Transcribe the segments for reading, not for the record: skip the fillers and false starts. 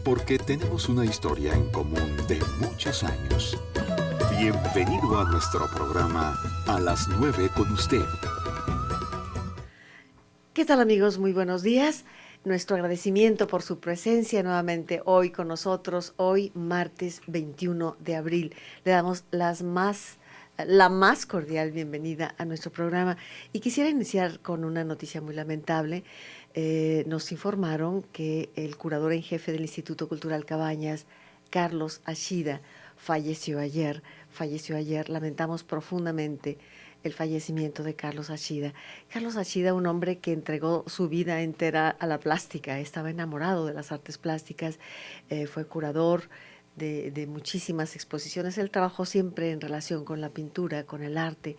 porque tenemos una historia en común de muchos años. Bienvenido a nuestro programa A las 9 con usted. ¿Qué tal, amigos? Muy buenos días. Nuestro agradecimiento por su presencia nuevamente hoy con nosotros, hoy martes 21 de abril. Le damos la más cordial bienvenida a nuestro programa y quisiera iniciar con una noticia muy lamentable. Nos informaron que el curador en jefe del Instituto Cultural Cabañas, Carlos Ashida, falleció ayer. Lamentamos profundamente el fallecimiento de Carlos Ashida. Carlos Ashida, un hombre que entregó su vida entera a la plástica, estaba enamorado de las artes plásticas, fue curador de muchísimas exposiciones. Él trabajó siempre en relación con la pintura, con el arte,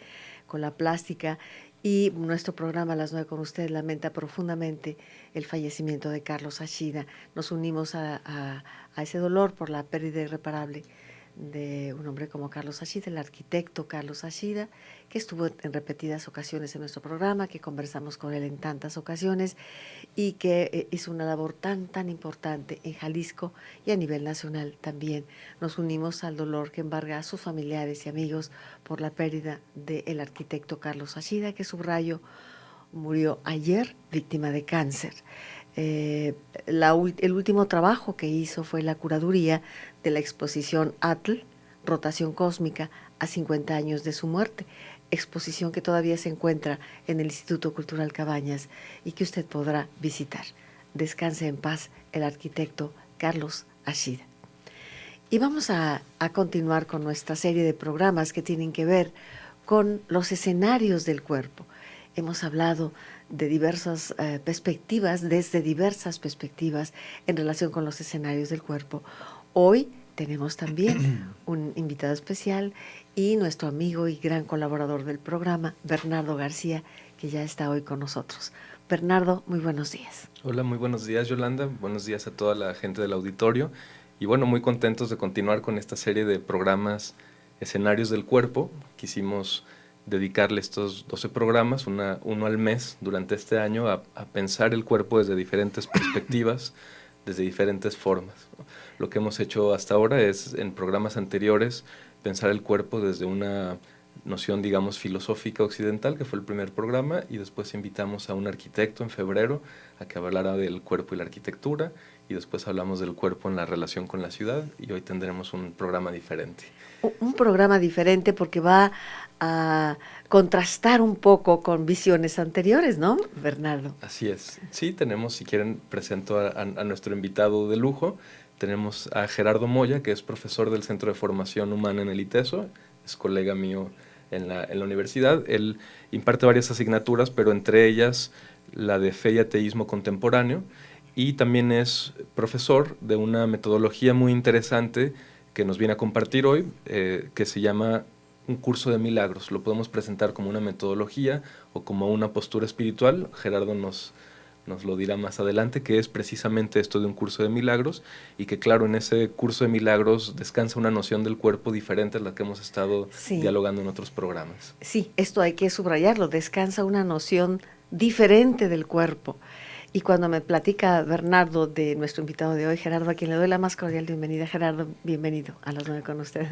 con la plástica, y nuestro programa A las 9 con usted lamenta profundamente el fallecimiento de Carlos Ashida. Nos unimos a ese dolor por la pérdida irreparable de un hombre como Carlos Ashida, el arquitecto Carlos Ashida, que estuvo en repetidas ocasiones en nuestro programa, que conversamos con él en tantas ocasiones y que hizo una labor tan importante en Jalisco y a nivel nacional también. Nos unimos al dolor que embarga a sus familiares y amigos por la pérdida del arquitecto Carlos Ashida, que subrayo murió ayer víctima de cáncer. El último trabajo que hizo fue la curaduría de la exposición ATL, Rotación Cósmica, a 50 años de su muerte, exposición que todavía se encuentra en el Instituto Cultural Cabañas y que usted podrá visitar. Descanse en paz el arquitecto Carlos Ashida. Y vamos a continuar con nuestra serie de programas que tienen que ver con los escenarios del cuerpo. Hemos hablado de diversas perspectivas, desde diversas perspectivas en relación con los escenarios del cuerpo. Hoy tenemos también un invitado especial y nuestro amigo y gran colaborador del programa, Bernardo García, que ya está hoy con nosotros. Bernardo, muy buenos días. Hola, muy buenos días, Yolanda. Buenos días a toda la gente del auditorio. Y bueno, muy contentos de continuar con esta serie de programas Escenarios del Cuerpo. Quisimos dedicarle estos 12 programas, uno al mes durante este año, a pensar el cuerpo desde diferentes perspectivas, desde diferentes formas, ¿no? Lo que hemos hecho hasta ahora es, en programas anteriores, pensar el cuerpo desde una noción, digamos, filosófica occidental, que fue el primer programa, y después invitamos a un arquitecto en febrero a que hablara del cuerpo y la arquitectura, y después hablamos del cuerpo en la relación con la ciudad, y hoy tendremos un programa diferente. Un programa diferente porque va a contrastar un poco con visiones anteriores, ¿no, Bernardo? Así es. Sí, tenemos, si quieren, presento a nuestro invitado de lujo. Tenemos a Gerardo Moya, que es profesor del Centro de Formación Humana en el ITESO, es colega mío en la universidad. Él imparte varias asignaturas, pero entre ellas la de Fe y Ateísmo Contemporáneo, y también es profesor de una metodología muy interesante que nos viene a compartir hoy, que se llama un curso de milagros. Lo podemos presentar como una metodología o como una postura espiritual. Gerardo nos lo dirá más adelante, que es precisamente esto de un curso de milagros, y que claro, en ese curso de milagros descansa una noción del cuerpo diferente a la que hemos estado dialogando en otros programas. Sí, esto hay que subrayarlo, descansa una noción diferente del cuerpo. Y cuando me platica Bernardo de nuestro invitado de hoy, Gerardo, a quien le doy la más cordial bienvenida. Gerardo, bienvenido a las 9 con usted.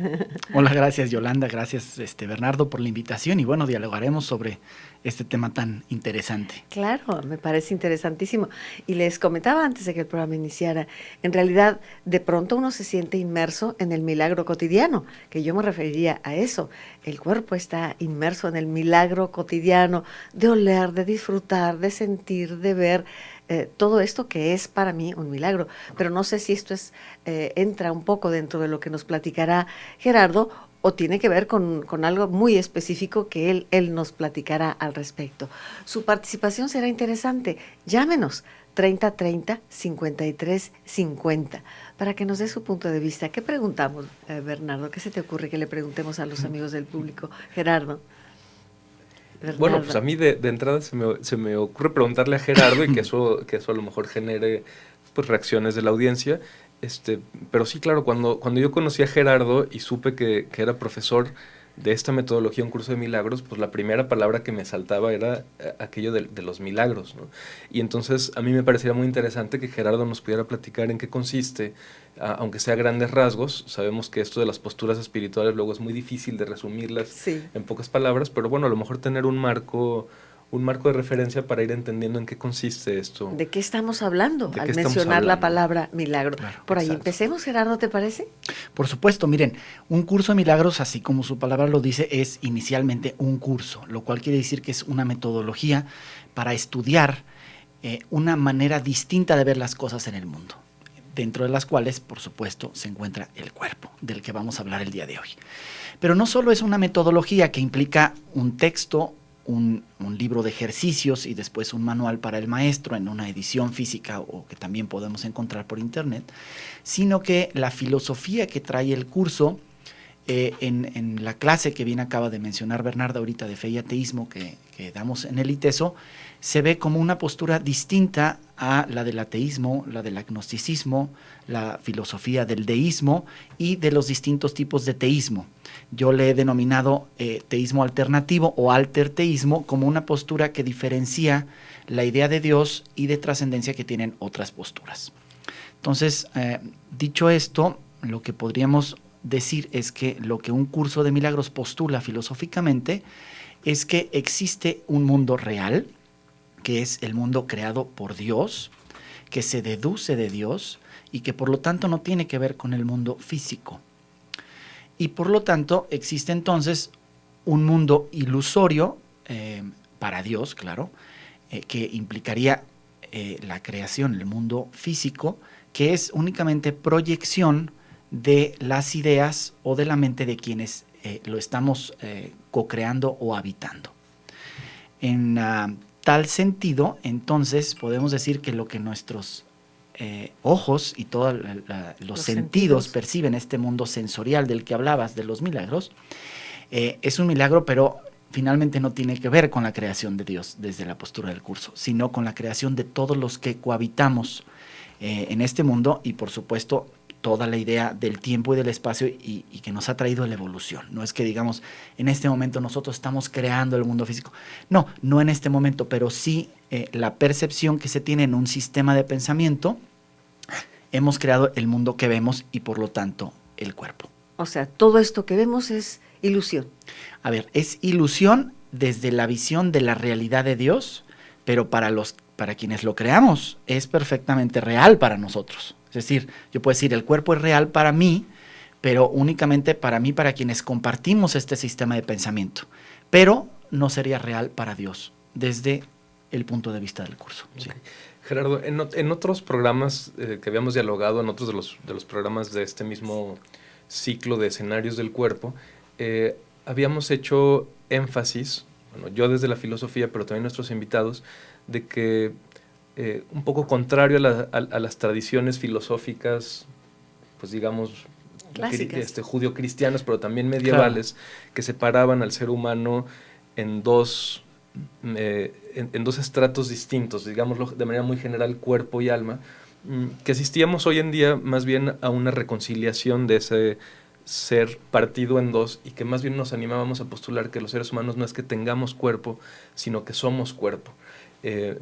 Hola, gracias Yolanda, gracias Bernardo por la invitación, y bueno, dialogaremos sobre este tema tan interesante. Claro, me parece interesantísimo. Y les comentaba antes de que el programa iniciara, en realidad de pronto uno se siente inmerso en el milagro cotidiano, que yo me referiría a eso. El cuerpo está inmerso en el milagro cotidiano de oler, de disfrutar, de sentir, de ver, todo esto que es para mí un milagro. Pero no sé si esto entra un poco dentro de lo que nos platicará Gerardo, o tiene que ver con algo muy específico que él nos platicará al respecto. Su participación será interesante. Llámenos 3030-5350 para que nos dé su punto de vista. ¿Qué preguntamos, Bernardo? ¿Qué se te ocurre que le preguntemos a los amigos del público? Gerardo. Bernardo. Bueno, pues a mí de entrada se me ocurre preguntarle a Gerardo y que eso a lo mejor genere pues reacciones de la audiencia. Pero sí, claro, cuando yo conocí a Gerardo y supe que era profesor de esta metodología, un curso de milagros, pues la primera palabra que me saltaba era aquello de los milagros, ¿no? Y entonces a mí me parecería muy interesante que Gerardo nos pudiera platicar en qué consiste, aunque sea a grandes rasgos. Sabemos que esto de las posturas espirituales luego es muy difícil de resumirlas Sí. en pocas palabras, pero bueno, a lo mejor tener un marco de referencia para ir entendiendo en qué consiste esto. ¿De qué estamos hablando ¿De al qué estamos mencionar la hablando? palabra milagro? Claro, Por ahí exacto. empecemos, Gerardo, ¿te parece? Por supuesto, miren, un curso de milagros, así como su palabra lo dice, es inicialmente un curso, lo cual quiere decir que es una metodología para estudiar una manera distinta de ver las cosas en el mundo, dentro de las cuales, por supuesto, se encuentra el cuerpo, del que vamos a hablar el día de hoy. Pero no solo es una metodología que implica un texto, un libro de ejercicios y después un manual para el maestro en una edición física o que también podemos encontrar por internet, sino que la filosofía que trae el curso en la clase que bien acaba de mencionar Bernardo ahorita de fe y ateísmo que damos en el ITESO, se ve como una postura distinta a la del ateísmo, la del agnosticismo, la filosofía del deísmo y de los distintos tipos de teísmo. Yo le he denominado teísmo alternativo o alterteísmo como una postura que diferencia la idea de Dios y de trascendencia que tienen otras posturas. Entonces, dicho esto, lo que podríamos decir es que lo que un curso de milagros postula filosóficamente es que existe un mundo real, que es el mundo creado por Dios, que se deduce de Dios y que por lo tanto no tiene que ver con el mundo físico. Y por lo tanto existe entonces un mundo ilusorio para Dios, claro, que implicaría la creación, el mundo físico, que es únicamente proyección de las ideas o de la mente de quienes lo estamos co-creando o habitando. En tal sentido, entonces, podemos decir que lo que nuestros ojos y todos los sentidos perciben, este mundo sensorial del que hablabas, de los milagros, es un milagro, pero finalmente no tiene que ver con la creación de Dios desde la postura del curso, sino con la creación de todos los que cohabitamos en este mundo y, por supuesto, toda la idea del tiempo y del espacio y que nos ha traído la evolución. No es que digamos, en este momento nosotros estamos creando el mundo físico. No, no en este momento, pero sí la percepción que se tiene en un sistema de pensamiento, hemos creado el mundo que vemos y por lo tanto el cuerpo. O sea, todo esto que vemos es ilusión. A ver, es ilusión desde la visión de la realidad de Dios, pero para quienes lo creamos es perfectamente real para nosotros. Es decir, yo puedo decir, el cuerpo es real para mí, pero únicamente para mí, para quienes compartimos este sistema de pensamiento. Pero no sería real para Dios, desde el punto de vista del curso. Sí. Gerardo, en otros programas que habíamos dialogado, en otros de los programas de este mismo ciclo de escenarios del cuerpo, habíamos hecho énfasis, bueno, yo desde la filosofía, pero también nuestros invitados, de que un poco contrario a las tradiciones filosóficas, pues digamos, judio-cristianas, pero también medievales, claro, que separaban al ser humano en dos estratos distintos, digámoslo de manera muy general, cuerpo y alma, que asistíamos hoy en día más bien a una reconciliación de ese ser partido en dos y que más bien nos animábamos a postular que los seres humanos no es que tengamos cuerpo, sino que somos cuerpo.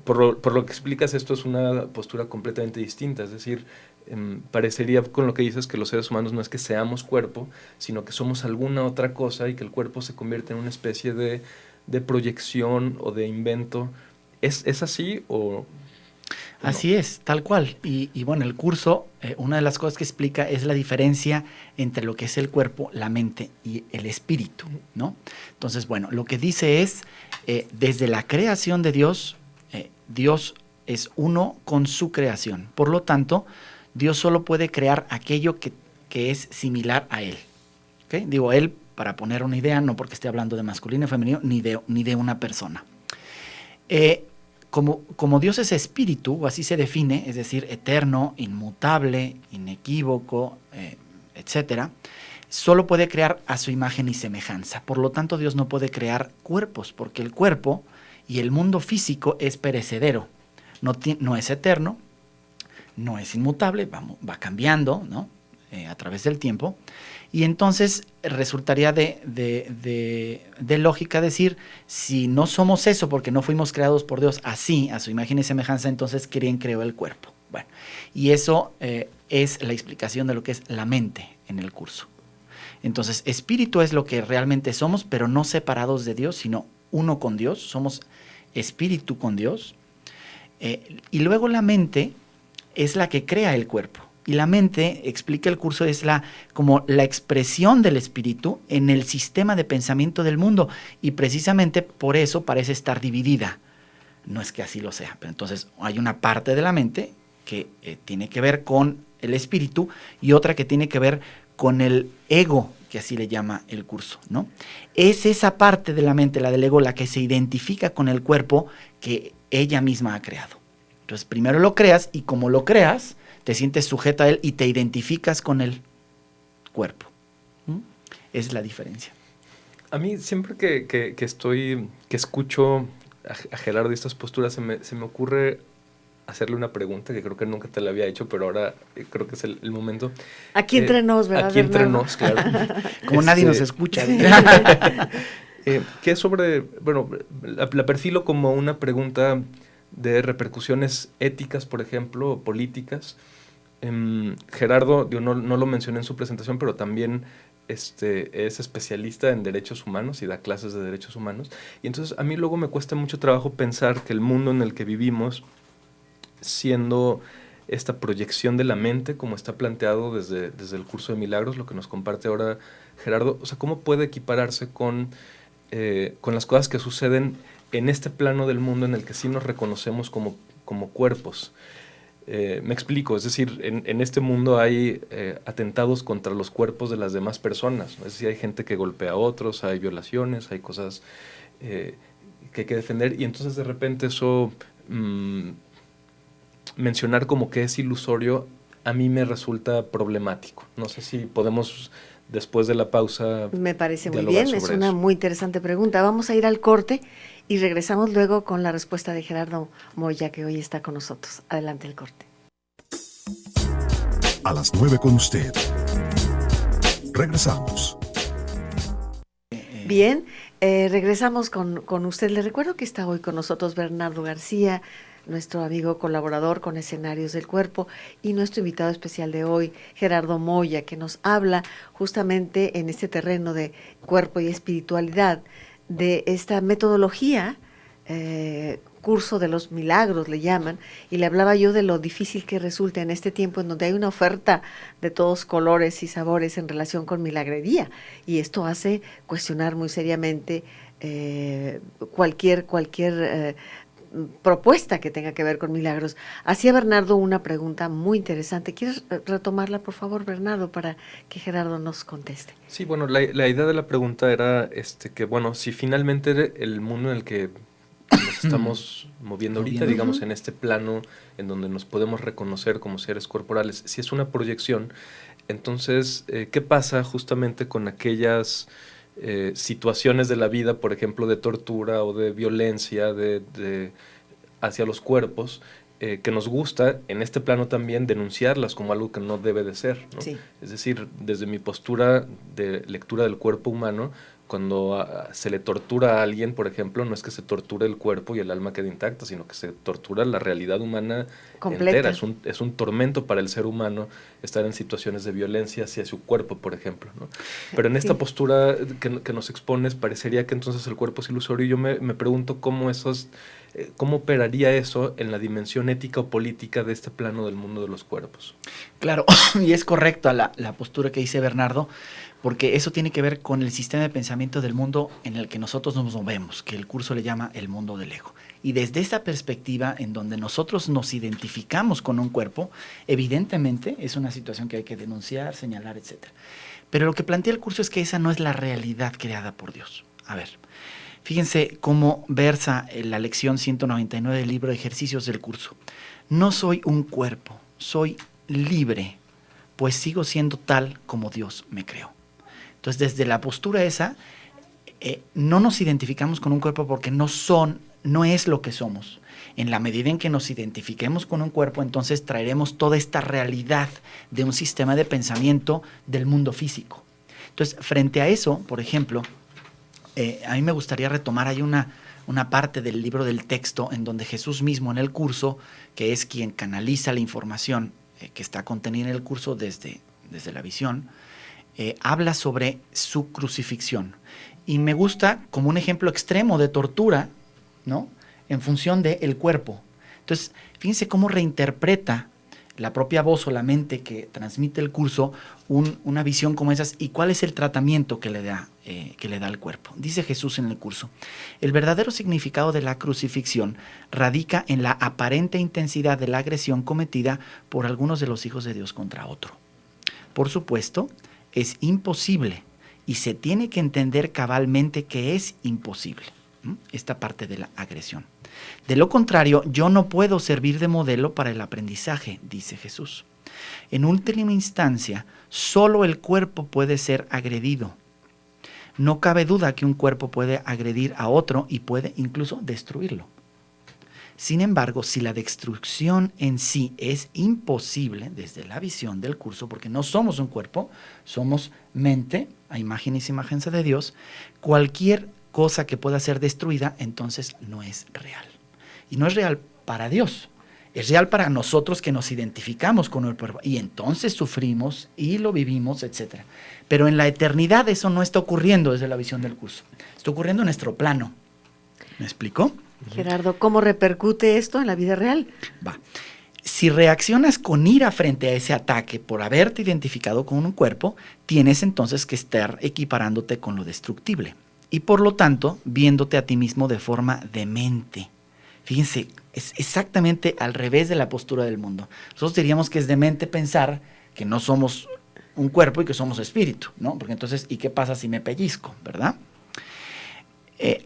Por lo que explicas, esto es una postura completamente distinta, es decir, parecería con lo que dices que los seres humanos no es que seamos cuerpo, sino que somos alguna otra cosa y que el cuerpo se convierte en una especie de proyección o de invento. ¿Es así o...? Así es, tal cual. Y bueno, el curso, una de las cosas que explica es la diferencia entre lo que es el cuerpo, la mente y el espíritu, ¿no? Entonces, bueno, lo que dice es, desde la creación de Dios, Dios es uno con su creación. Por lo tanto, Dios solo puede crear aquello que es similar a Él. ¿Okay? Digo Él para poner una idea, no porque esté hablando de masculino y femenino, ni de una persona. Como Dios es espíritu, así se define, es decir, eterno, inmutable, inequívoco, etcétera, solo puede crear a su imagen y semejanza. Por lo tanto, Dios no puede crear cuerpos, porque el cuerpo y el mundo físico es perecedero, no es eterno, no es inmutable, va cambiando, ¿no? a través del tiempo. Y entonces resultaría de lógica decir, si no somos eso porque no fuimos creados por Dios así, a su imagen y semejanza, entonces ¿quién creó el cuerpo? Bueno, y eso es la explicación de lo que es la mente en el curso. Entonces, espíritu es lo que realmente somos, pero no separados de Dios, sino uno con Dios. Somos espíritu con Dios. Y luego la mente es la que crea el cuerpo. Y la mente, explica el curso, es como la expresión del espíritu en el sistema de pensamiento del mundo. Y precisamente por eso parece estar dividida. No es que así lo sea, pero entonces hay una parte de la mente que tiene que ver con el espíritu y otra que tiene que ver con el ego, que así le llama el curso, ¿no? Es esa parte de la mente, la del ego, la que se identifica con el cuerpo que ella misma ha creado. Entonces, primero lo creas y como lo creas, te sientes sujeta a él y te identificas con el cuerpo. Esa es la diferencia. A mí siempre que escucho a Gerardo y estas posturas, se me ocurre hacerle una pregunta que creo que nunca te la había hecho, pero ahora creo que es el momento. Aquí entre nos, ¿verdad? Aquí entre nos, claro. Como nadie nos escucha. Que es sobre, bueno, la perfilo como una pregunta de repercusiones éticas, por ejemplo, o políticas. Gerardo, yo no lo mencioné en su presentación, pero también es especialista en derechos humanos y da clases de derechos humanos. Y entonces a mí luego me cuesta mucho trabajo pensar que el mundo en el que vivimos, siendo esta proyección de la mente, como está planteado desde el curso de Milagros, lo que nos comparte ahora Gerardo, o sea, ¿cómo puede equipararse con las cosas que suceden en este plano del mundo en el que sí nos reconocemos como cuerpos? Me explico, es decir, en este mundo hay atentados contra los cuerpos de las demás personas, ¿no? Es decir, hay gente que golpea a otros, hay violaciones, hay cosas que hay que defender, y entonces de repente eso, mencionar como que es ilusorio, a mí me resulta problemático. No sé si podemos, después de la pausa, me parece muy dialogar bien, es sobre una eso. muy interesante pregunta. Vamos a ir al corte y regresamos luego con la respuesta de Gerardo Moya, que hoy está con nosotros. Adelante el corte. A las 9 con usted. Regresamos. Bien, regresamos con usted. Le recuerdo que está hoy con nosotros Bernardo García, nuestro amigo colaborador con Escenarios del Cuerpo, y nuestro invitado especial de hoy, Gerardo Moya, que nos habla justamente en este terreno de cuerpo y espiritualidad, de esta metodología, curso de los milagros le llaman, y le hablaba yo de lo difícil que resulta en este tiempo en donde hay una oferta de todos colores y sabores en relación con milagrería, y esto hace cuestionar muy seriamente cualquier propuesta que tenga que ver con milagros. Hacía Bernardo una pregunta muy interesante. ¿Quieres retomarla, por favor, Bernardo, para que Gerardo nos conteste? Sí, bueno, la idea de la pregunta era que, bueno, si finalmente el mundo en el que nos estamos moviendo ahorita, digamos, en este plano en donde nos podemos reconocer como seres corporales, si es una proyección, entonces, ¿qué pasa justamente con aquellas situaciones de la vida, por ejemplo, de tortura o de violencia hacia los cuerpos, que nos gusta en este plano también denunciarlas como algo que no debe de ser, ¿no? Sí. Es decir, desde mi postura de lectura del cuerpo humano, cuando se le tortura a alguien, por ejemplo, no es que se torture el cuerpo y el alma quede intacta, sino que se tortura la realidad humana completa. entera. Es un tormento para el ser humano estar en situaciones de violencia hacia su cuerpo, por ejemplo, ¿no? Pero en esta postura que nos expones, parecería que entonces el cuerpo es ilusorio, y yo me pregunto cómo operaría eso en la dimensión ética o política de este plano del mundo de los cuerpos. Claro, y es correcta la postura que dice Bernardo, porque eso tiene que ver con el sistema de pensamiento del mundo en el que nosotros nos movemos, que el curso le llama el mundo del ego. Y desde esa perspectiva, en donde nosotros nos identificamos con un cuerpo, evidentemente es una situación que hay que denunciar, señalar, etc. Pero lo que plantea el curso es que esa no es la realidad creada por Dios. A ver, fíjense cómo versa la lección 199 del libro de ejercicios del curso. No soy un cuerpo, soy libre, pues sigo siendo tal como Dios me creó. Entonces, desde la postura esa, no nos identificamos con un cuerpo porque no son no es lo que somos. En la medida en que nos identifiquemos con un cuerpo, entonces traeremos toda esta realidad de un sistema de pensamiento del mundo físico. Entonces, frente a eso, por ejemplo, a mí me gustaría retomar, hay una parte del libro del texto en donde Jesús mismo en el curso, que es quien canaliza la información que está contenida en el curso desde la visión, habla sobre su crucifixión. Y me gusta como un ejemplo extremo de tortura, ¿no?, en función del cuerpo. Entonces, fíjense cómo reinterpreta la propia voz o la mente que transmite el curso una visión como esas, y cuál es el tratamiento que le da al cuerpo. Dice Jesús en el curso: el verdadero significado de la crucifixión radica en la aparente intensidad de la agresión cometida por algunos de los hijos de Dios contra otro. Por supuesto, es imposible y se tiene que entender cabalmente que es imposible esta parte de la agresión. De lo contrario, yo no puedo servir de modelo para el aprendizaje, dice Jesús. En última instancia, solo el cuerpo puede ser agredido. No cabe duda que un cuerpo puede agredir a otro y puede incluso destruirlo. Sin embargo, si la destrucción en sí es imposible desde la visión del curso, porque no somos un cuerpo, somos mente, a imagen y semejanza de Dios, cualquier cosa que pueda ser destruida, entonces no es real. Y no es real para Dios, es real para nosotros que nos identificamos con el cuerpo. Y entonces sufrimos y lo vivimos, etc. Pero en la eternidad eso no está ocurriendo desde la visión del curso. Está ocurriendo en nuestro plano. ¿Me explico? Gerardo, ¿cómo repercute esto en la vida real? Va. Si reaccionas con ira frente a ese ataque por haberte identificado con un cuerpo, tienes entonces que estar equiparándote con lo destructible. Y por lo tanto, viéndote a ti mismo de forma demente. Fíjense, es exactamente al revés de la postura del mundo. Nosotros diríamos que es demente pensar que no somos un cuerpo y que somos espíritu, ¿no? Porque entonces, ¿y qué pasa si me pellizco, verdad?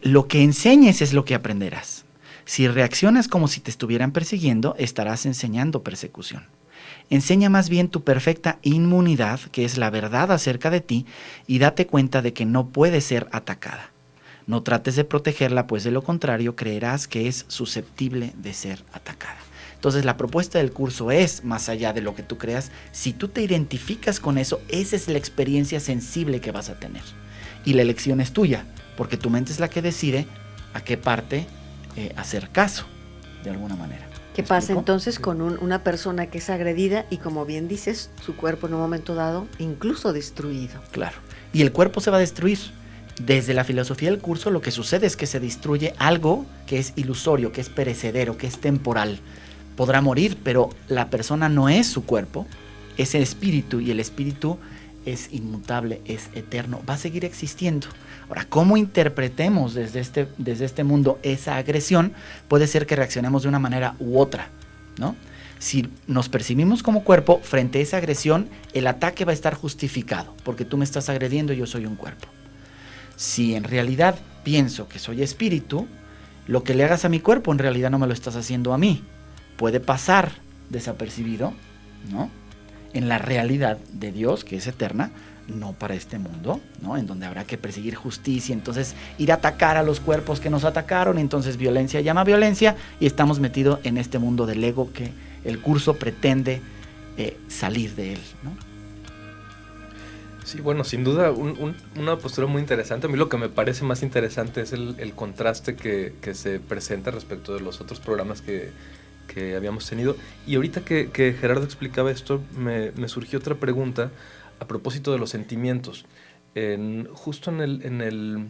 Lo que enseñes es lo que aprenderás. Si reaccionas como si te estuvieran persiguiendo, estarás enseñando persecución. Enseña más bien tu perfecta inmunidad, que es la verdad acerca de ti, y date cuenta de que no puede ser atacada. No trates de protegerla, pues de lo contrario creerás que es susceptible de ser atacada. Entonces la propuesta del curso es, más allá de lo que tú creas, si tú te identificas con eso, esa es la experiencia sensible que vas a tener. Y la elección es tuya, porque tu mente es la que decide a qué parte hacer caso, de alguna manera. ¿Qué pasa entonces con una persona que es agredida y, como bien dices, su cuerpo en un momento dado incluso destruido? Claro, y el cuerpo se va a destruir. Desde la filosofía del curso lo que sucede es que se destruye algo que es ilusorio, que es perecedero, que es temporal. Podrá morir, pero la persona no es su cuerpo, es el espíritu, y el espíritu es inmutable, es eterno, va a seguir existiendo. Ahora, ¿cómo interpretemos desde este mundo esa agresión? Puede ser que reaccionemos de una manera u otra, ¿no? Si nos percibimos como cuerpo, frente a esa agresión, el ataque va a estar justificado, porque tú me estás agrediendo y yo soy un cuerpo. Si en realidad pienso que soy espíritu, lo que le hagas a mi cuerpo en realidad no me lo estás haciendo a mí. Puede pasar desapercibido, ¿no?, en la realidad de Dios, que es eterna, no para este mundo, ¿no?, en donde habrá que perseguir justicia, entonces ir a atacar a los cuerpos que nos atacaron, entonces violencia llama violencia, y estamos metidos en este mundo del ego que el curso pretende salir de él, ¿no? Sí, bueno, sin duda una postura muy interesante. A mí lo que me parece más interesante es el contraste que se presenta respecto de los otros programas que habíamos tenido. Y ahorita que Gerardo explicaba esto, me surgió otra pregunta a propósito de los sentimientos. Justo en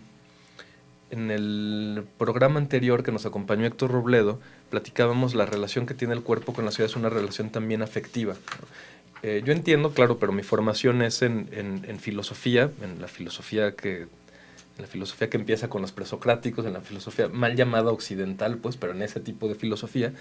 el programa anterior que nos acompañó Héctor Robledo, platicábamos la relación que tiene el cuerpo con la ciudad, es una relación también afectiva. Yo entiendo, claro, pero mi formación es en filosofía, en la filosofía que empieza con los presocráticos, en la filosofía mal llamada occidental, pues, pero en ese tipo de filosofía,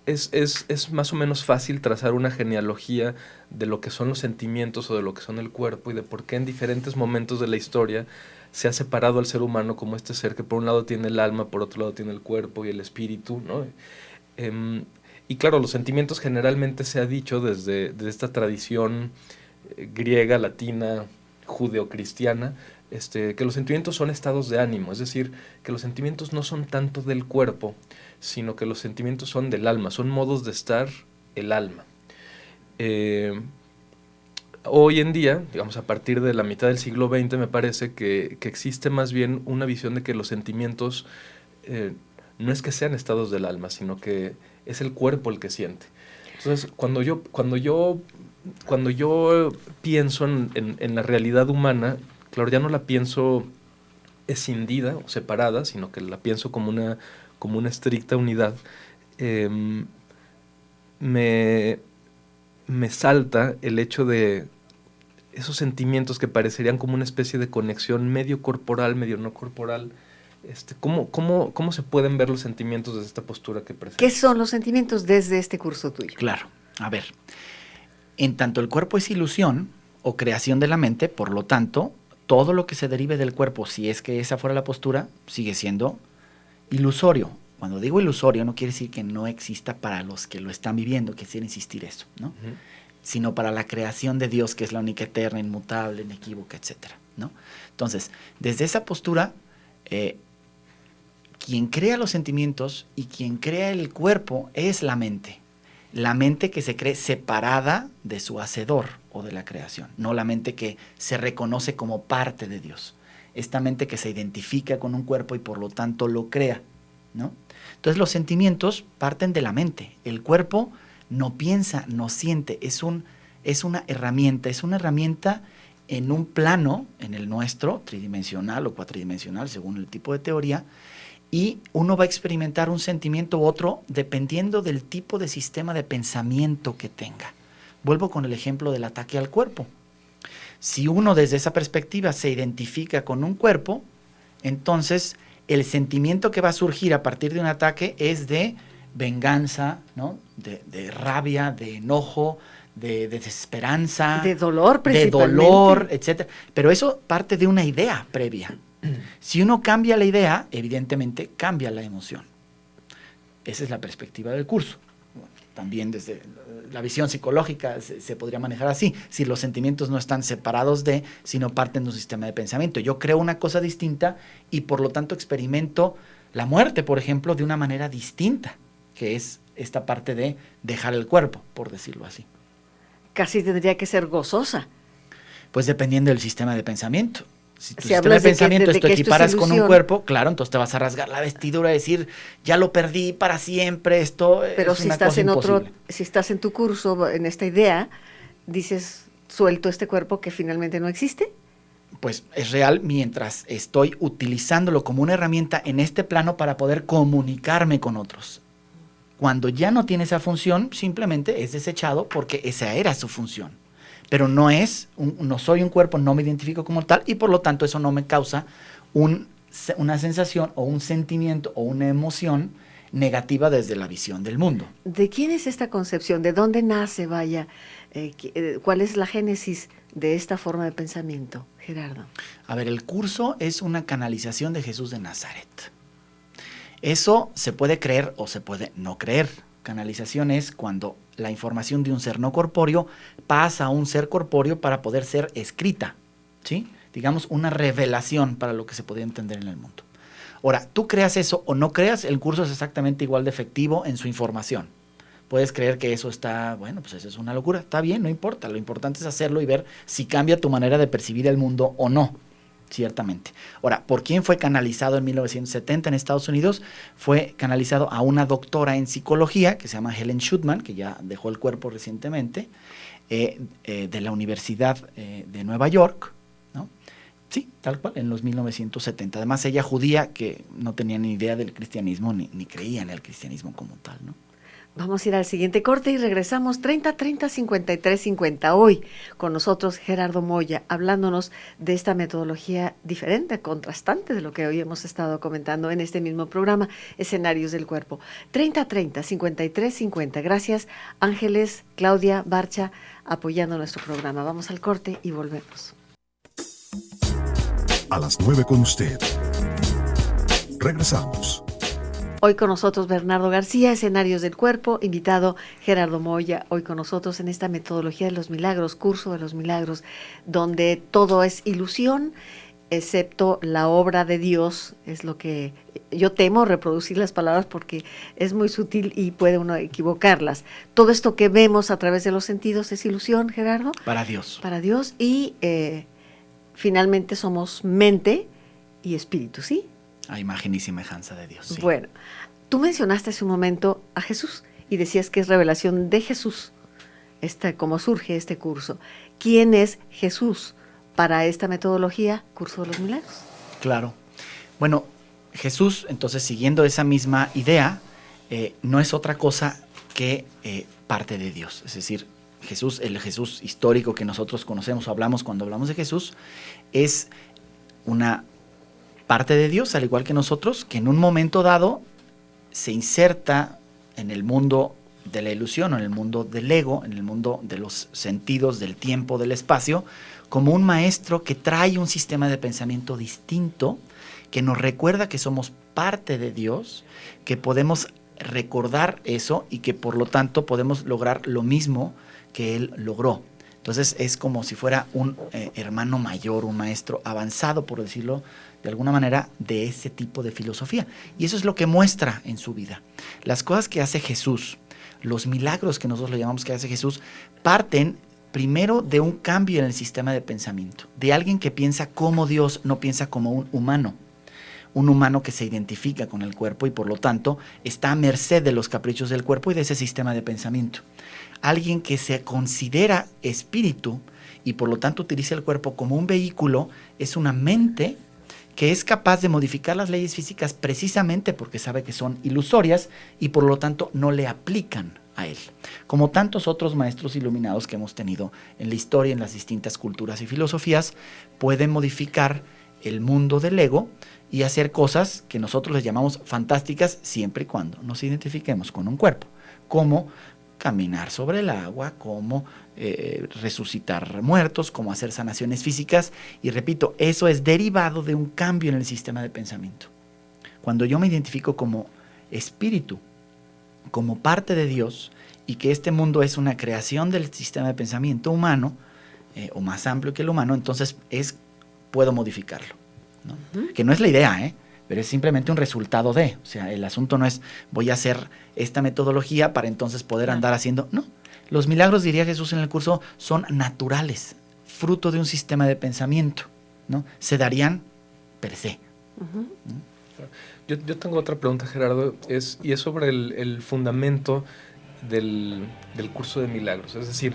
es más o menos fácil trazar una genealogía de lo que son los sentimientos o de lo que son el cuerpo y de por qué en diferentes momentos de la historia se ha separado al ser humano como este ser que por un lado tiene el alma, por otro lado tiene el cuerpo y el espíritu, ¿no? Y claro, los sentimientos generalmente se ha dicho desde esta tradición griega, latina, judeocristiana, que los sentimientos son estados de ánimo, es decir, que los sentimientos no son tanto del cuerpo, sino que los sentimientos son del alma, son modos de estar el alma. Hoy en día, digamos a partir de la mitad del siglo XX, me parece que existe más bien una visión de que los sentimientos no es que sean estados del alma, sino que es el cuerpo el que siente. Entonces, cuando yo pienso en la realidad humana, claro, ya no la pienso escindida o separada, sino que la pienso como una estricta unidad. Me salta el hecho de esos sentimientos que parecerían como una especie de conexión medio corporal, medio no corporal. ¿Cómo se pueden ver los sentimientos desde esta postura que presenta? ¿Qué son los sentimientos desde este curso tuyo? Claro, a ver, en tanto el cuerpo es ilusión o creación de la mente, por lo tanto, todo lo que se derive del cuerpo, si es que esa fuera la postura, sigue siendo ilusorio. Cuando digo ilusorio no quiere decir que no exista para los que lo están viviendo, quisiera insistir eso, ¿no? Uh-huh. Sino para la creación de Dios, que es la única, eterna, inmutable, inequívoca, etcétera, ¿no? Entonces, desde esa postura, quien crea los sentimientos y quien crea el cuerpo es la mente que se cree separada de su hacedor o de la creación, no la mente que se reconoce como parte de Dios, esta mente que se identifica con un cuerpo y por lo tanto lo crea, ¿no? Entonces los sentimientos parten de la mente, el cuerpo no piensa, no siente, es una herramienta en un plano, en el nuestro, tridimensional o cuatridimensional, según el tipo de teoría, y uno va a experimentar un sentimiento u otro dependiendo del tipo de sistema de pensamiento que tenga. Vuelvo con el ejemplo del ataque al cuerpo. Si uno desde esa perspectiva se identifica con un cuerpo, entonces el sentimiento que va a surgir a partir de un ataque es de venganza, ¿no? De rabia, de enojo, de desesperanza, de dolor principalmente, de dolor, etc. Pero eso parte de una idea previa. Si uno cambia la idea, evidentemente cambia la emoción. Esa es la perspectiva del curso. También desde la visión psicológica se podría manejar así, si los sentimientos no están separados sino parten de un sistema de pensamiento. Yo creo una cosa distinta y por lo tanto experimento la muerte, por ejemplo, de una manera distinta, que es esta parte de dejar el cuerpo, por decirlo así. Casi tendría que ser gozosa. Pues dependiendo del sistema de pensamiento. Si tu sistema de pensamiento es tú equiparas con un cuerpo, claro, entonces te vas a rasgar la vestidura, decir, ya lo perdí para siempre, esto pero es si una estás cosa en imposible. si estás en tu curso, en esta idea, dices, suelto este cuerpo que finalmente no existe. Pues es real mientras estoy utilizándolo como una herramienta en este plano para poder comunicarme con otros. Cuando ya no tiene esa función, simplemente es desechado porque esa era su función. Pero no soy un cuerpo, no me identifico como tal y por lo tanto eso no me causa una sensación o un sentimiento o una emoción negativa desde la visión del mundo. ¿De quién es esta concepción? ¿De dónde nace, cuál es la génesis de esta forma de pensamiento, Gerardo? A ver, el curso es una canalización de Jesús de Nazaret. Eso se puede creer o se puede no creer. Canalización es cuando la información de un ser no corpóreo pasa a un ser corpóreo para poder ser escrita, ¿sí? Digamos, una revelación para lo que se podía entender en el mundo. Ahora, tú creas eso o no creas, el curso es exactamente igual de efectivo en su información. Puedes creer que eso está, bueno, pues eso es una locura, está bien, no importa, lo importante es hacerlo y ver si cambia tu manera de percibir el mundo o no. Ciertamente. Ahora, ¿por quién fue canalizado en 1970 en Estados Unidos? Fue canalizado a una doctora en psicología que se llama Helen Schuttman, que ya dejó el cuerpo recientemente, de la Universidad de Nueva York, ¿no? Sí, tal cual, en los 1970. Además, ella judía que no tenía ni idea del cristianismo ni creía en el cristianismo como tal, ¿no? Vamos a ir al siguiente corte y regresamos 30-30-53-50. Hoy con nosotros Gerardo Moya, hablándonos de esta metodología diferente, contrastante de lo que hoy hemos estado comentando en este mismo programa, Escenarios del Cuerpo. 30-30-53-50. Gracias, Ángeles, Claudia, Barcha, apoyando nuestro programa. Vamos al corte y volvemos. A las 9 con usted. Regresamos. Hoy con nosotros Bernardo García, Escenarios del Cuerpo, invitado Gerardo Moya, hoy con nosotros en esta metodología de los milagros, curso de los milagros, donde todo es ilusión, excepto la obra de Dios, es lo que yo temo reproducir las palabras porque es muy sutil y puede uno equivocarlas. Todo esto que vemos a través de los sentidos es ilusión, Gerardo. Para Dios. Para Dios, y finalmente somos mente y espíritu, ¿sí? A imagen y semejanza de Dios. Sí. Bueno, tú mencionaste hace un momento a Jesús y decías que es revelación de Jesús, cómo surge este curso. ¿Quién es Jesús para esta metodología, Curso de los Milagros? Claro. Bueno, Jesús, entonces, siguiendo esa misma idea, no es otra cosa que parte de Dios. Es decir, Jesús, el Jesús histórico que nosotros conocemos o hablamos cuando hablamos de Jesús, es una parte de Dios, al igual que nosotros, que en un momento dado se inserta en el mundo de la ilusión, o en el mundo del ego, en el mundo de los sentidos, del tiempo, del espacio, como un maestro que trae un sistema de pensamiento distinto, que nos recuerda que somos parte de Dios, que podemos recordar eso y que por lo tanto podemos lograr lo mismo que Él logró. Entonces es como si fuera un hermano mayor, un maestro avanzado, por decirlo de alguna manera, de ese tipo de filosofía. Y eso es lo que muestra en su vida. Las cosas que hace Jesús, los milagros que nosotros le llamamos que hace Jesús, parten primero de un cambio en el sistema de pensamiento, de alguien que piensa como Dios, no piensa como un humano que se identifica con el cuerpo y por lo tanto está a merced de los caprichos del cuerpo y de ese sistema de pensamiento. Alguien que se considera espíritu y por lo tanto utiliza el cuerpo como un vehículo, es una mente que es capaz de modificar las leyes físicas precisamente porque sabe que son ilusorias y por lo tanto no le aplican a él. Como tantos otros maestros iluminados que hemos tenido en la historia, en las distintas culturas y filosofías, pueden modificar el mundo del ego y hacer cosas que nosotros les llamamos fantásticas siempre y cuando nos identifiquemos con un cuerpo, como caminar sobre el agua, como resucitar muertos, como hacer sanaciones físicas. Y repito, eso es derivado de un cambio en el sistema de pensamiento. Cuando yo me identifico como espíritu, como parte de Dios, y que este mundo es una creación del sistema de pensamiento humano, o más amplio que el humano, entonces puedo modificarlo, ¿no? Que no es la idea, pero es simplemente un resultado de. O sea, el asunto no es voy a hacer esta metodología para entonces poder andar haciendo. No, los milagros, diría Jesús en el curso, son naturales, fruto de un sistema de pensamiento, ¿no? Se darían per se. Yo tengo otra pregunta, Gerardo, y es sobre el fundamento del curso de milagros. Es decir,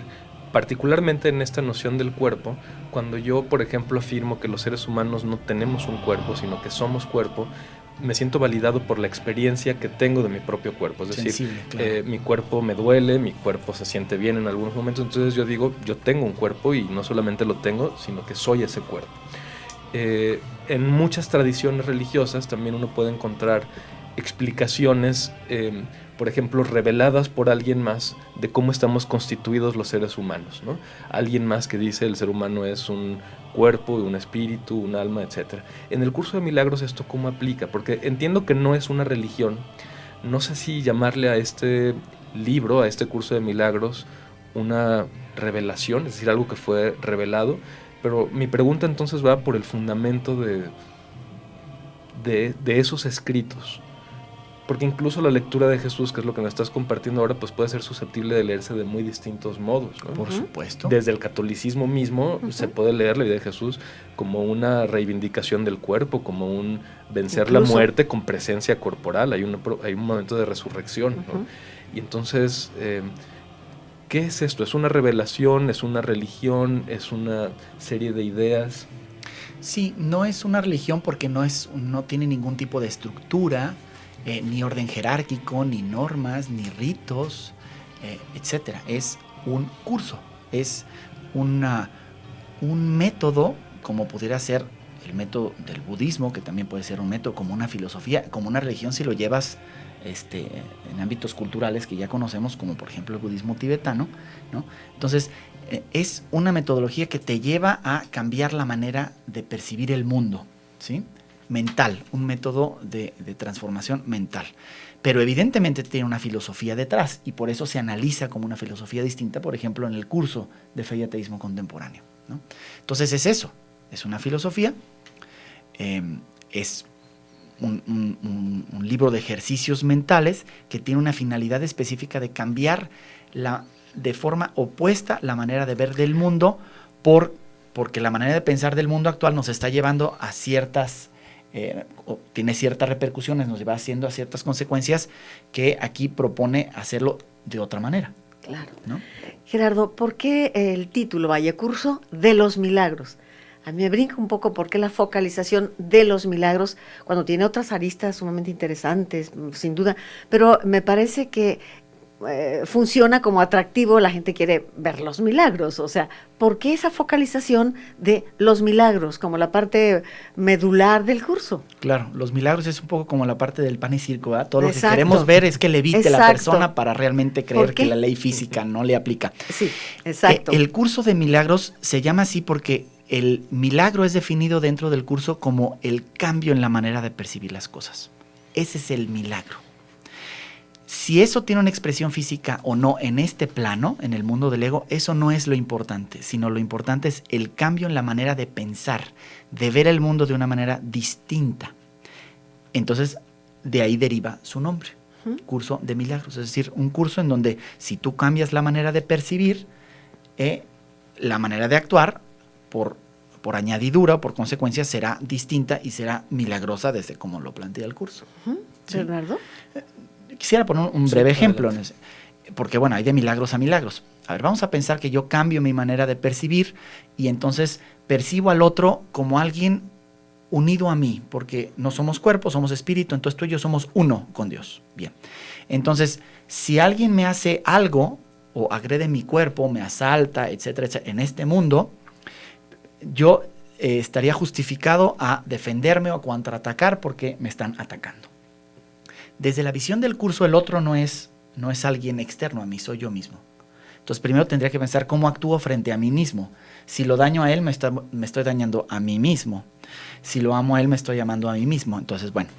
particularmente en esta noción del cuerpo, cuando yo, por ejemplo, afirmo que los seres humanos no tenemos un cuerpo, sino que somos cuerpo, me siento validado por la experiencia que tengo de mi propio cuerpo. Es decir, claro, mi cuerpo me duele, mi cuerpo se siente bien en algunos momentos, entonces yo digo, yo tengo un cuerpo y no solamente lo tengo, sino que soy ese cuerpo. En muchas tradiciones religiosas también uno puede encontrar explicaciones, por ejemplo, reveladas por alguien más de cómo estamos constituidos los seres humanos, ¿no? Alguien más que dice el ser humano es un cuerpo, un espíritu, un alma, etc. En el curso de milagros, ¿esto cómo aplica? Porque entiendo que no es una religión. No sé si llamarle a este libro, a este curso de milagros, una revelación, es decir, algo que fue revelado. Pero mi pregunta entonces va por el fundamento de esos escritos. Porque incluso la lectura de Jesús, que es lo que me estás compartiendo ahora, pues puede ser susceptible de leerse de muy distintos modos, ¿no? Por supuesto. Desde el catolicismo mismo se puede leer la vida de Jesús como una reivindicación del cuerpo, como un vencer incluso la muerte con presencia corporal. Hay un momento de resurrección, ¿no? Y entonces, ¿qué es esto? ¿Es una revelación? ¿Es una religión? ¿Es una serie de ideas? Sí, no es una religión porque no tiene ningún tipo de estructura, ni orden jerárquico, ni normas, ni ritos, etc. Es un curso, es un método, como pudiera ser el método del budismo, que también puede ser un método como una filosofía, como una religión si lo llevas en ámbitos culturales que ya conocemos, como por ejemplo el budismo tibetano, ¿no? Entonces, es una metodología que te lleva a cambiar la manera de percibir el mundo, ¿sí? Mental, un método de transformación mental. Pero evidentemente tiene una filosofía detrás y por eso se analiza como una filosofía distinta, por ejemplo, en el curso de Fe y Ateísmo Contemporáneo, ¿no? Entonces es eso, es una filosofía es un libro de ejercicios mentales que tiene una finalidad específica de cambiar de forma opuesta la manera de ver del mundo, porque la manera de pensar del mundo actual nos está llevando a tiene ciertas repercusiones, nos va haciendo a ciertas consecuencias que aquí propone hacerlo de otra manera. Claro. ¿No? Gerardo, ¿por qué el título, vaya, curso de los milagros? A mí me brinca un poco por qué la focalización de los milagros, cuando tiene otras aristas sumamente interesantes, sin duda, pero me parece que funciona como atractivo, la gente quiere ver los milagros, o sea, ¿por qué esa focalización de los milagros como la parte medular del curso? Claro, los milagros es un poco como la parte del pan y circo, ¿verdad? Todo Exacto. Lo que queremos ver es que levite la Exacto. persona para realmente creer que la ley física no le aplica. Sí, exacto. El curso de milagros se llama así porque el milagro es definido dentro del curso como el cambio en la manera de percibir las cosas. Ese es el milagro. Si eso tiene una expresión física o no en este plano, en el mundo del ego, eso no es lo importante, sino lo importante es el cambio en la manera de pensar, de ver el mundo de una manera distinta. Entonces, de ahí deriva su nombre, curso de milagros. Es decir, un curso en donde si tú cambias la manera de percibir, la manera de actuar, por añadidura o por consecuencia, será distinta y será milagrosa desde como lo plantea el curso. ¿Sí? ¿Bernardo? Quisiera poner un breve ejemplo, porque bueno, hay de milagros a milagros. A ver, vamos a pensar que yo cambio mi manera de percibir y entonces percibo al otro como alguien unido a mí, porque no somos cuerpo, somos espíritu, entonces tú y yo somos uno con Dios. Bien, entonces si alguien me hace algo o agrede mi cuerpo, me asalta, etcétera, etcétera, en este mundo, yo estaría justificado a defenderme o contraatacar porque me están atacando. Desde la visión del curso, el otro no es alguien externo a mí, soy yo mismo. Entonces, primero tendría que pensar cómo actúo frente a mí mismo. Si lo daño a él, me estoy dañando a mí mismo. Si lo amo a él, me estoy amando a mí mismo. Entonces, bueno,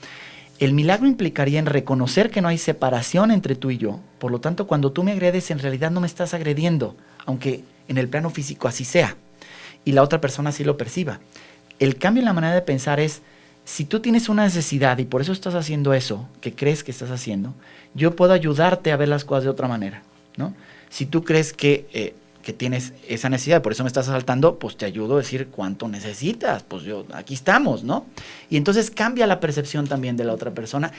el milagro implicaría en reconocer que no hay separación entre tú y yo. Por lo tanto, cuando tú me agredes, en realidad no me estás agrediendo, aunque en el plano físico así sea, y la otra persona así lo perciba. El cambio en la manera de pensar es, si tú tienes una necesidad y por eso estás haciendo eso que crees que estás haciendo, yo puedo ayudarte a ver las cosas de otra manera, ¿no? Si tú crees que tienes esa necesidad, por eso me estás asaltando, pues te ayudo a decir cuánto necesitas, pues aquí estamos, ¿no? Y entonces cambia la percepción también de la otra persona.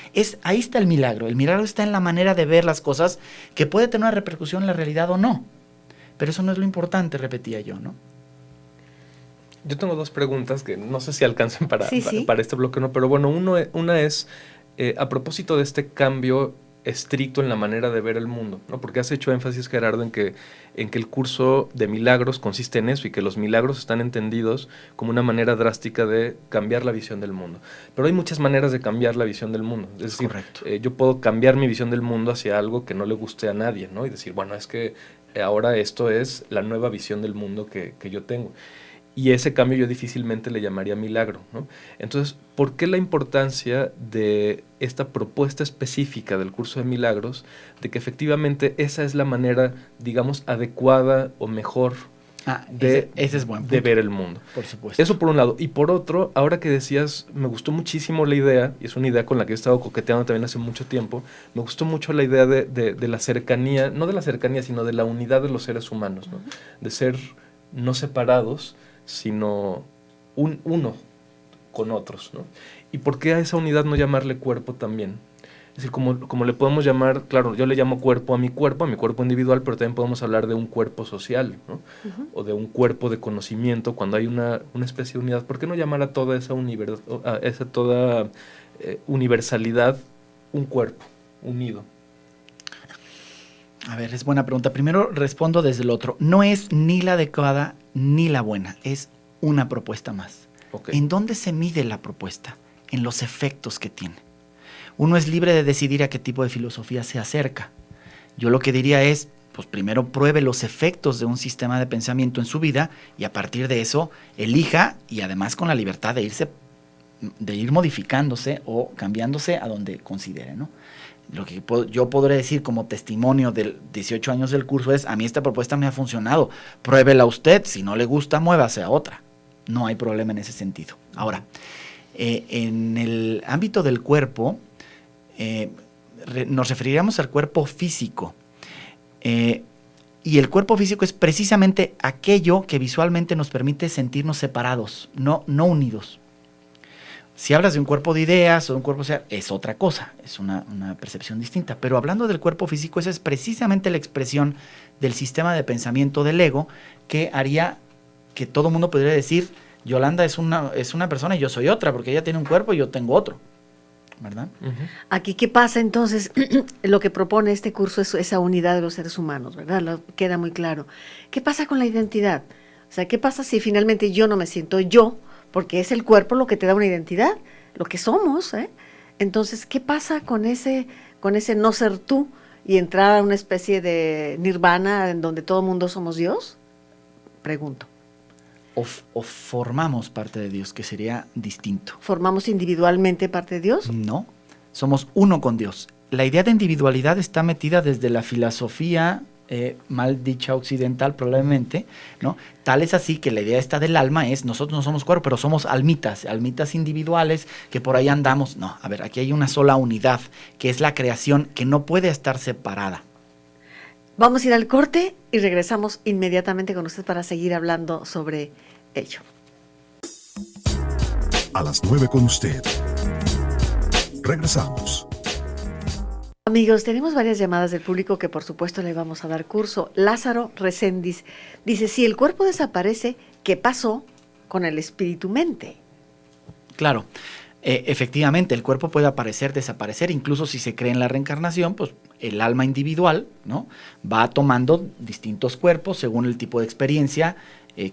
Ahí está el milagro está en la manera de ver las cosas que puede tener una repercusión en la realidad o no, pero eso no es lo importante, repetía yo, ¿no? Yo tengo dos preguntas que no sé si alcancen para este bloque o no, pero bueno, una es, a propósito de este cambio estricto en la manera de ver el mundo, ¿no? Porque has hecho énfasis, Gerardo, en que el curso de milagros consiste en eso y que los milagros están entendidos como una manera drástica de cambiar la visión del mundo. Pero hay muchas maneras de cambiar la visión del mundo. Es decir, yo puedo cambiar mi visión del mundo hacia algo que no le guste a nadie, ¿no? Y decir, bueno, es que ahora esto es la nueva visión del mundo que yo tengo. Y ese cambio yo difícilmente le llamaría milagro, ¿no? Entonces, ¿por qué la importancia de esta propuesta específica del curso de milagros, de que efectivamente esa es la manera, digamos, adecuada o mejor ese es buen punto, de ver el mundo? Por supuesto. Eso por un lado. Y por otro, ahora que decías, me gustó muchísimo la idea, y es una idea con la que he estado coqueteando también hace mucho tiempo, me gustó mucho la idea de la cercanía, no de la cercanía, sino de la unidad de los seres humanos, ¿no? De ser no separados, sino uno con otros, ¿no? ¿Y por qué a esa unidad no llamarle cuerpo también? Es decir, como le podemos llamar, claro, yo le llamo cuerpo a mi cuerpo individual, pero también podemos hablar de un cuerpo social, ¿no? O de un cuerpo de conocimiento, cuando hay una especie de unidad. ¿Por qué no llamar a toda esa universalidad un cuerpo unido? A ver, es buena pregunta. Primero respondo desde el otro. No es ni la adecuada ni la buena, es una propuesta más. Okay. ¿En dónde se mide la propuesta? En los efectos que tiene. Uno es libre de decidir a qué tipo de filosofía se acerca. Yo lo que diría es, pues primero pruebe los efectos de un sistema de pensamiento en su vida y a partir de eso elija, y además con la libertad de ir modificándose o cambiándose a donde considere, ¿no? Lo que yo podré decir como testimonio de 18 años del curso es, a mí esta propuesta me ha funcionado, pruébela usted, si no le gusta, muévase a otra. No hay problema en ese sentido. Ahora, En el ámbito del cuerpo, nos referiríamos al cuerpo físico. Y el cuerpo físico es precisamente aquello que visualmente nos permite sentirnos separados, no unidos. Si hablas de un cuerpo de ideas o de un cuerpo social, es otra cosa, es una percepción distinta. Pero hablando del cuerpo físico, esa es precisamente la expresión del sistema de pensamiento del ego que haría que todo mundo podría decir, Yolanda es una persona y yo soy otra, porque ella tiene un cuerpo y yo tengo otro, ¿verdad? Aquí, ¿qué pasa entonces? Lo que propone este curso es esa unidad de los seres humanos, ¿verdad? Queda muy claro. ¿Qué pasa con la identidad? O sea, ¿qué pasa si finalmente yo no me siento yo? Porque es el cuerpo lo que te da una identidad, lo que somos, ¿eh? Entonces, ¿qué pasa con ese no ser tú y entrar a una especie de nirvana en donde todo el mundo somos Dios? Pregunto. O formamos parte de Dios, que sería distinto. ¿Formamos individualmente parte de Dios? No, somos uno con Dios. La idea de individualidad está metida desde la filosofía mal dicha occidental probablemente, ¿no? Tal es así que la idea esta del alma es, nosotros no somos cuerpo, pero somos almitas individuales que por ahí andamos. No, a ver, aquí hay una sola unidad, que es la creación, que no puede estar separada. Vamos a ir al corte y regresamos inmediatamente con usted para seguir hablando sobre ello. A las 9 con usted. Regresamos. Amigos, tenemos varias llamadas del público que por supuesto le vamos a dar curso. Lázaro Reséndiz dice, si el cuerpo desaparece, ¿qué pasó con el espíritu-mente? Claro, efectivamente el cuerpo puede aparecer, desaparecer, incluso si se cree en la reencarnación, pues el alma individual, ¿no?, va tomando distintos cuerpos según el tipo de experiencia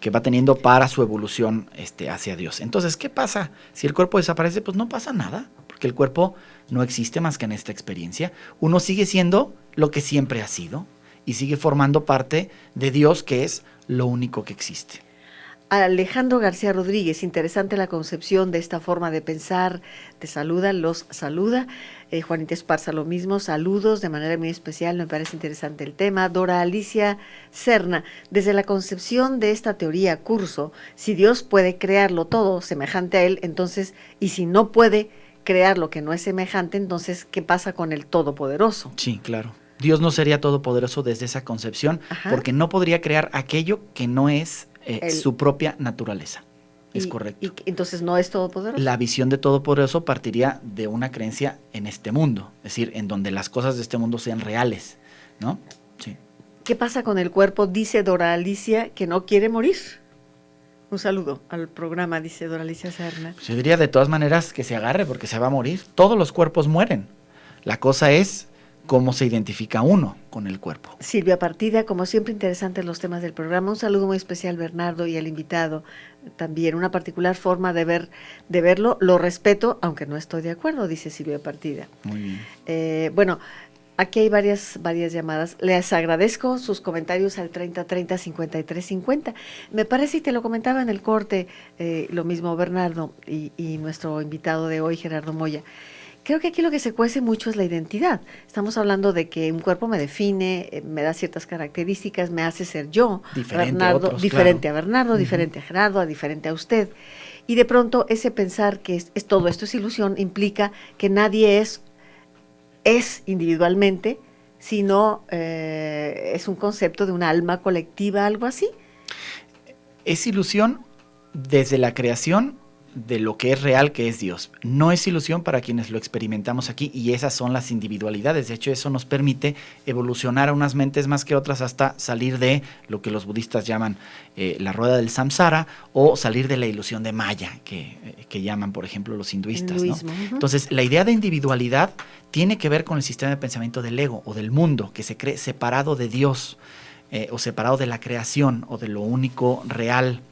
que va teniendo para su evolución hacia Dios. Entonces, ¿qué pasa? Si el cuerpo desaparece, pues no pasa nada, porque el cuerpo no existe más que en esta experiencia. Uno sigue siendo lo que siempre ha sido y sigue formando parte de Dios, que es lo único que existe. Alejandro García Rodríguez, interesante la concepción de esta forma de pensar, te saluda, los saluda. Juanita Esparza lo mismo, saludos de manera muy especial, me parece interesante el tema. Dora Alicia Serna, desde la concepción de esta teoría curso, si Dios puede crearlo todo semejante a Él, entonces, y si no puede crear lo que no es semejante, entonces, ¿qué pasa con el Todopoderoso? Sí, claro. Dios no sería todopoderoso desde esa concepción, Ajá, porque no podría crear aquello que no es su propia naturaleza. Es correcto. Y entonces no es todopoderoso. La visión de todopoderoso partiría de una creencia en este mundo, es decir, en donde las cosas de este mundo sean reales, ¿no? Sí. ¿Qué pasa con el cuerpo? Dice Dora Alicia que no quiere morir. Un saludo al programa, dice Dora Alicia Serna. Yo diría de todas maneras que se agarre porque se va a morir. Todos los cuerpos mueren. La cosa es cómo se identifica uno con el cuerpo. Silvia Partida, como siempre interesantes los temas del programa. Un saludo muy especial, Bernardo, y al invitado también. Una particular forma de verlo, lo respeto, aunque no estoy de acuerdo, dice Silvia Partida. Muy bien. Bueno, aquí hay varias llamadas. Les agradezco sus comentarios al 3030-5350. Me parece, y te lo comentaba en el corte, lo mismo Bernardo y nuestro invitado de hoy, Gerardo Moya. Creo que aquí lo que se cuece mucho es la identidad. Estamos hablando de que un cuerpo me define, me da ciertas características, me hace ser yo, diferente Bernardo, a otros, diferente claro. a Bernardo, diferente a Gerardo, diferente a usted. Y de pronto ese pensar que es todo esto es ilusión implica que nadie es individualmente, sino es un concepto de un alma colectiva, algo así. Es ilusión desde la creación de lo que es real, que es Dios. No es ilusión para quienes lo experimentamos aquí, y esas son las individualidades. De hecho, eso nos permite evolucionar a unas mentes más que otras hasta salir de lo que los budistas llaman la rueda del samsara, o salir de la ilusión de Maya, que llaman, por ejemplo, los hinduistas, ¿no? Entonces, la idea de individualidad tiene que ver con el sistema de pensamiento del ego o del mundo, que se cree separado de Dios, o separado de la creación o de lo único real.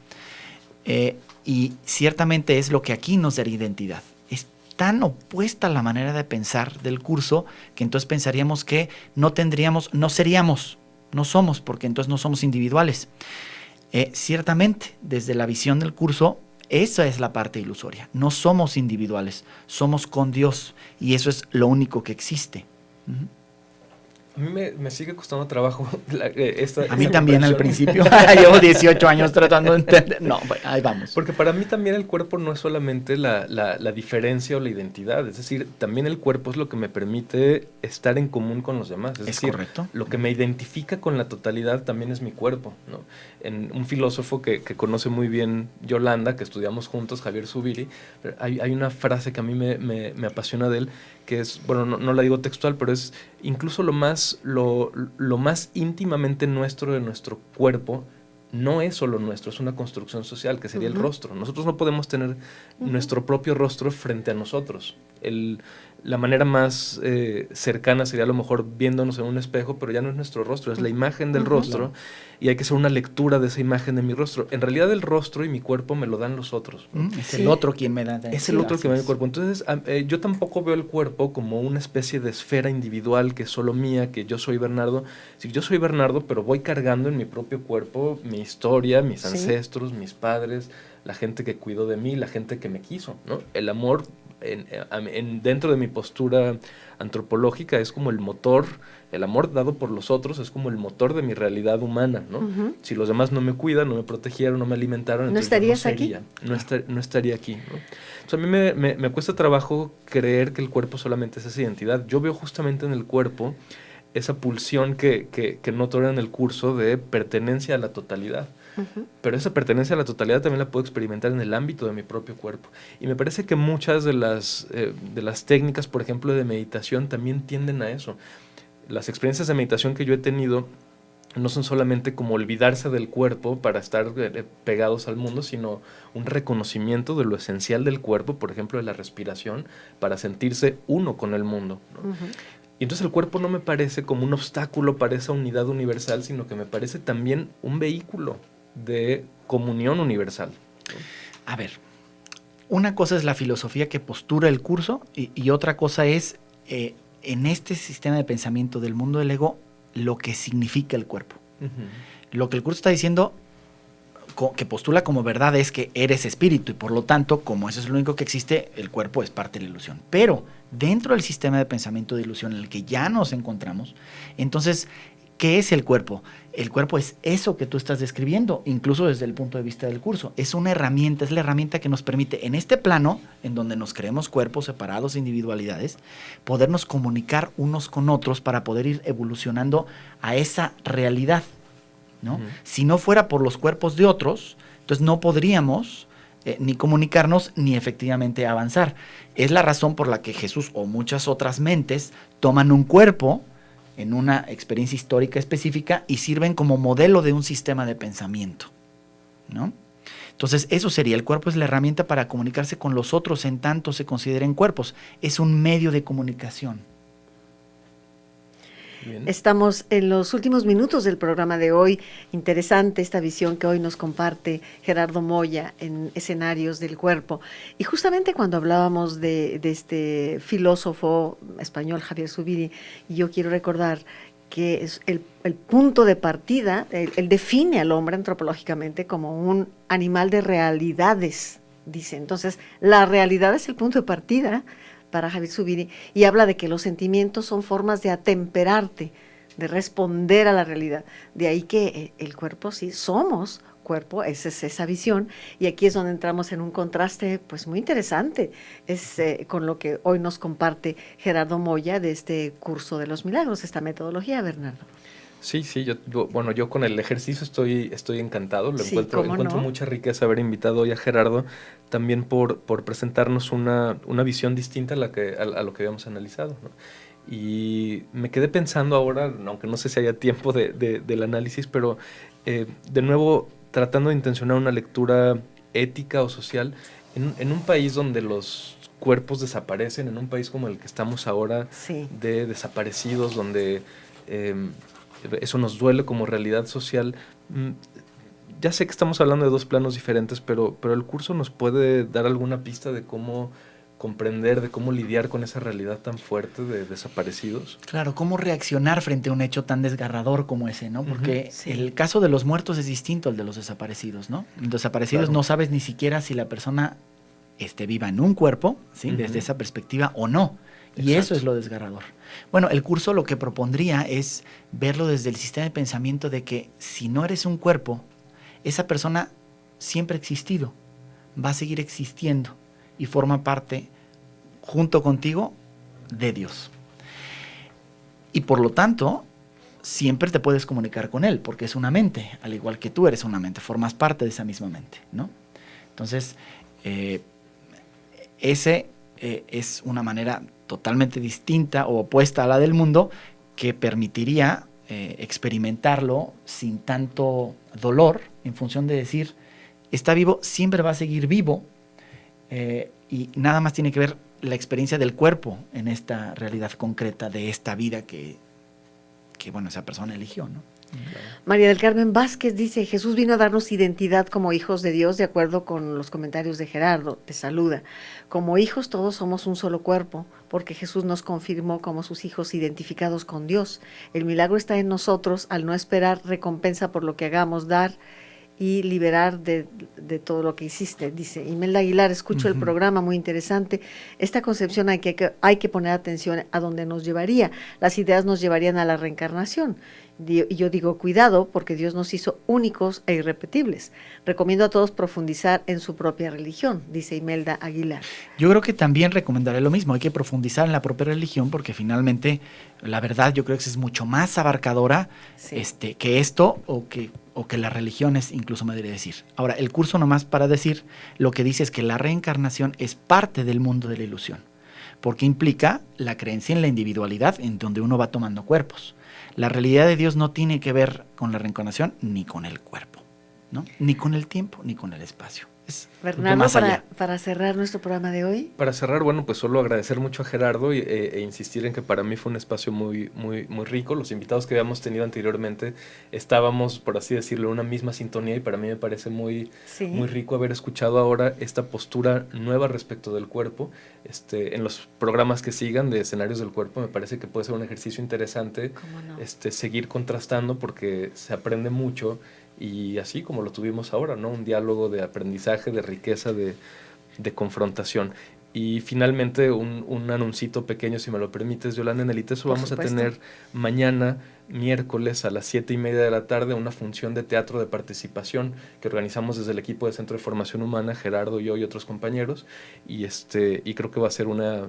Y ciertamente es lo que aquí nos daría identidad. Es tan opuesta la manera de pensar del curso que entonces pensaríamos que no somos, porque entonces no somos individuales. Ciertamente, desde la visión del curso, esa es la parte ilusoria. No somos individuales, somos con Dios, y eso es lo único que existe. A mí me sigue costando trabajo A mí también al principio. Llevo 18 años tratando de entender. No, bueno, ahí vamos. Porque para mí también el cuerpo no es solamente la diferencia o la identidad. Es decir, también el cuerpo es lo que me permite estar en común con los demás. Es decir, correcto. Lo que me identifica con la totalidad también es mi cuerpo, ¿no? En un filósofo que conoce muy bien Yolanda, que estudiamos juntos, Javier Zubiri, hay una frase que a mí me apasiona de él, que es, bueno, no la digo textual, pero es incluso lo más íntimamente nuestro de nuestro cuerpo no es solo nuestro, es una construcción social, que sería el rostro. Nosotros no podemos tener nuestro propio rostro frente a nosotros. La manera más cercana sería a lo mejor viéndonos en un espejo, pero ya no es nuestro rostro, es la imagen del rostro, y hay que hacer una lectura de esa imagen de mi rostro. En realidad el rostro y mi cuerpo me lo dan los otros, ¿no? Es el otro quien me da. Es el otro que me da el cuerpo. Entonces yo tampoco veo el cuerpo como una especie de esfera individual que es solo mía, que yo soy Bernardo. Sí, yo soy Bernardo, pero voy cargando en mi propio cuerpo mi historia, mis ancestros, mis padres, la gente que cuidó de mí, la gente que me quiso, ¿no? El amor dentro de mi postura antropológica es como el motor, el amor dado por los otros es como el motor de mi realidad humana, ¿no? Si los demás no me cuidan, no me protegieron, no me alimentaron, ¿No estarías aquí? No estaría aquí, ¿no? Entonces a mí me cuesta trabajo creer que el cuerpo solamente es esa identidad. Yo veo justamente en el cuerpo esa pulsión que noto en el curso de pertenencia a la totalidad. Pero esa pertenencia a la totalidad también la puedo experimentar en el ámbito de mi propio cuerpo. Y me parece que muchas de las técnicas, por ejemplo, de meditación también tienden a eso. Las experiencias de meditación que yo he tenido no son solamente como olvidarse del cuerpo para estar pegados al mundo, sino un reconocimiento de lo esencial del cuerpo, por ejemplo, de la respiración, para sentirse uno con el mundo, ¿no? Y entonces el cuerpo no me parece como un obstáculo para esa unidad universal, sino que me parece también un vehículo de comunión universal. A ver, una cosa es la filosofía que postura el curso y otra cosa es, en este sistema de pensamiento del mundo del ego, lo que significa el cuerpo. Lo que el curso está diciendo, que postula como verdad, es que eres espíritu y por lo tanto, como eso es lo único que existe, el cuerpo es parte de la ilusión. Pero dentro del sistema de pensamiento de ilusión en el que ya nos encontramos, entonces, ¿qué es el cuerpo? El cuerpo es eso que tú estás describiendo, incluso desde el punto de vista del curso. Es una herramienta, es la herramienta que nos permite en este plano, en donde nos creemos cuerpos separados, individualidades, podernos comunicar unos con otros para poder ir evolucionando a esa realidad, ¿no? Si no fuera por los cuerpos de otros, entonces no podríamos ni comunicarnos ni efectivamente avanzar. Es la razón por la que Jesús o muchas otras mentes toman un cuerpo en una experiencia histórica específica y sirven como modelo de un sistema de pensamiento, ¿no? Entonces, eso sería, el cuerpo es la herramienta para comunicarse con los otros en tanto se consideren cuerpos. Es un medio de comunicación. Bien. Estamos en los últimos minutos del programa de hoy. Interesante esta visión que hoy nos comparte Gerardo Moya en Escenarios del Cuerpo. Y justamente cuando hablábamos de este filósofo español, Javier Zubiri, yo quiero recordar que es el punto de partida, él define al hombre antropológicamente como un animal de realidades, dice. Entonces, la realidad es el punto de partida para Javier Zubiri, y habla de que los sentimientos son formas de atemperarte, de responder a la realidad. De ahí que el cuerpo, sí, somos cuerpo, esa es esa visión, y aquí es donde entramos en un contraste pues muy interesante, es con lo que hoy nos comparte Gerardo Moya de este curso de los milagros, esta metodología, Bernardo. Sí, yo con el ejercicio estoy encantado, Sí, encuentro ¿cómo no? mucha riqueza haber invitado hoy a Gerardo, también por presentarnos una visión distinta a lo que habíamos analizado, ¿no? Y me quedé pensando ahora, aunque no sé si haya tiempo del análisis, pero de nuevo tratando de intencionar una lectura ética o social en un país donde los cuerpos desaparecen, en un país como el que estamos ahora, Sí. de desaparecidos, donde eso nos duele como realidad social. Ya sé que estamos hablando de dos planos diferentes, pero el curso nos puede dar alguna pista de cómo comprender, de cómo lidiar con esa realidad tan fuerte de desaparecidos. Claro, cómo reaccionar frente a un hecho tan desgarrador como ese, ¿no? Porque Sí. el caso de los muertos es distinto al de los desaparecidos, ¿no? Los desaparecidos Claro. no sabes ni siquiera si la persona esté viva en un cuerpo, ¿sí? Desde esa perspectiva o no. Y Exacto. eso es lo desgarrador. Bueno, el curso lo que propondría es verlo desde el sistema de pensamiento de que si no eres un cuerpo, esa persona siempre ha existido, va a seguir existiendo y forma parte, junto contigo, de Dios. Y por lo tanto, siempre te puedes comunicar con Él, porque es una mente, al igual que tú eres una mente, formas parte de esa misma mente, ¿no? Entonces, es una manera totalmente distinta o opuesta a la del mundo que permitiría experimentarlo sin tanto dolor, en función de decir, está vivo, siempre va a seguir vivo, y nada más tiene que ver la experiencia del cuerpo en esta realidad concreta de esta vida que bueno, esa persona eligió, ¿no? María del Carmen Vázquez dice, Jesús vino a darnos identidad como hijos de Dios, de acuerdo con los comentarios de Gerardo, te saluda. Como hijos todos somos un solo cuerpo, porque Jesús nos confirmó como sus hijos identificados con Dios. El milagro está en nosotros al no esperar recompensa por lo que hagamos, dar y liberar de todo lo que hiciste, dice Imelda Aguilar. Escucho el programa, muy interesante. Esta concepción hay que poner atención a dónde nos llevaría. Las ideas nos llevarían a la reencarnación. Y yo digo, cuidado, porque Dios nos hizo únicos e irrepetibles. Recomiendo a todos profundizar en su propia religión, dice Imelda Aguilar. Yo creo que también recomendaré lo mismo, hay que profundizar en la propia religión, porque finalmente, la verdad, yo creo que es mucho más abarcadora, Sí. que esto o que las religiones, incluso me debería decir. Ahora, el curso nomás para decir, lo que dice es que la reencarnación es parte del mundo de la ilusión, porque implica la creencia en la individualidad, en donde uno va tomando cuerpos. La realidad de Dios no tiene que ver con la reencarnación ni con el cuerpo, ¿no? Ni con el tiempo, ni con el espacio. Es Bernardo, más allá. para cerrar nuestro programa de hoy. Para cerrar, bueno, pues solo agradecer mucho a Gerardo e insistir en que para mí fue un espacio muy, muy, muy rico. Los invitados que habíamos tenido anteriormente estábamos, por así decirlo, en una misma sintonía, y para mí me parece muy, Sí. muy rico haber escuchado ahora esta postura nueva respecto del cuerpo. En los programas que sigan de escenarios del cuerpo me parece que puede ser un ejercicio interesante, ¿Cómo no? seguir contrastando, porque se aprende mucho. Y así como lo tuvimos ahora, ¿no? Un diálogo de aprendizaje, de riqueza, de confrontación. Y finalmente un anuncito pequeño, si me lo permites, Yolanda. En el ITESO Por vamos supuesto. a tener mañana, miércoles, a las 7:30 de la tarde, una función de teatro de participación que organizamos desde el equipo de Centro de Formación Humana, Gerardo, yo y otros compañeros. Y creo que va a ser una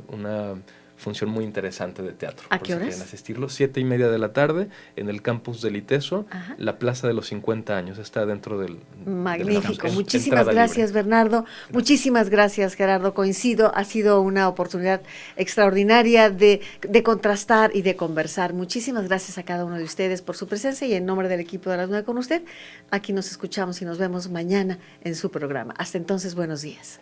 función muy interesante de teatro. ¿A por qué si horas? quieren asistirlo, 7:30 de la tarde, en el campus del ITESO, Ajá. la Plaza de los 50 años, está dentro del Magnífico, campus. muchísimas Entrada gracias, libre. Bernardo. Muchísimas gracias, Gerardo. Coincido, ha sido una oportunidad extraordinaria de contrastar y de conversar. Muchísimas gracias a cada uno de ustedes por su presencia, y en nombre del equipo de las 9 con usted, aquí nos escuchamos y nos vemos mañana en su programa. Hasta entonces, buenos días.